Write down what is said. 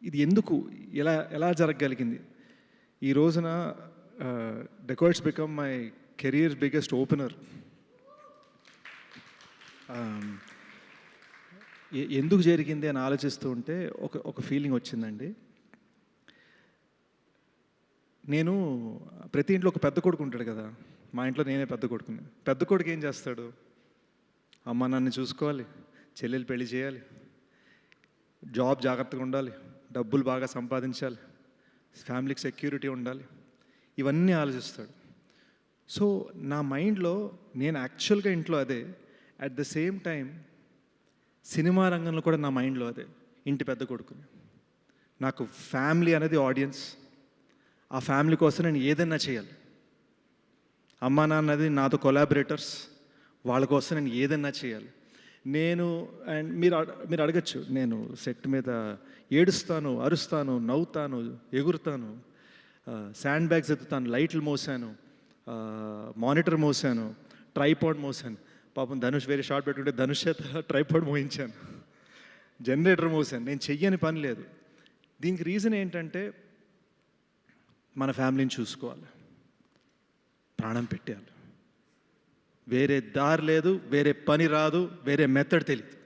ఇది ఎందుకు ఎలా ఎలా జరగగలిగింది? ఈ రోజున dacoits become my career biggest opener. ఎందుకు జరిగింది అని ఆలోచిస్తూ ఉంటే ఒక ఫీలింగ్ వచ్చిందండి. నేను ప్రతి ఇంట్లో ఒక పెద్ద కొడుకు ఉంటాడు కదా, మా ఇంట్లో నేనే పెద్ద కొడుకుని. పెద్ద కొడుకు ఏం చేస్తాడు? అమ్మ నన్ను చూసుకోవాలి, చెల్లెలు పెళ్లి చేయాలి, జాబ్ జాగ్రత్తగా ఉండాలి, డబ్బులు బాగా సంపాదించాలి, ఫ్యామిలీకి సెక్యూరిటీ ఉండాలి, ఇవన్నీ ఆలోచిస్తాడు. సో నా మైండ్లో నేను యాక్చువల్గా ఇంట్లో అదే, at the same time cinema రంగంలో కూడా నా మైండ్లో అదే, ఇంటి పెద్ద కొడుకుని. నాకు ఫ్యామిలీ అనేది ఆడియన్స్. ఆ ఫ్యామిలీ కోసం నేను ఏదైనా చేయాలి. అమ్మా నాన్నది నాతో కొలాబరేటర్స్, వాళ్ళ కోసం నేను ఏదైనా చేయాలి. అండ్ మీరు అడగచ్చు, నేను సెట్ మీద ఏడుస్తాను, అరుస్తాను, నవ్వుతాను, ఎగురుతాను, శాండ్ బ్యాగ్స్ ఎత్తుతాను, లైట్లు మోసాను, మానిటర్ మోసాను, ట్రైపాడ్ మోసాను. పాపం ధనుష్ వేరే షార్ట్ పెట్టుకుంటే ధనుష్ చేత ట్రైపాడ్ మోయించాను, జనరేటర్ మోసాను. నేను చెయ్యని పని లేదు. దీనికి రీజన్ ఏంటంటే మన ఫ్యామిలీని చూసుకోవాలి, ప్రాణం పెట్టేయాలి. వేరే దారి లేదు, వేరే పని రాదు, వేరే మెథడ్ తెలియదు.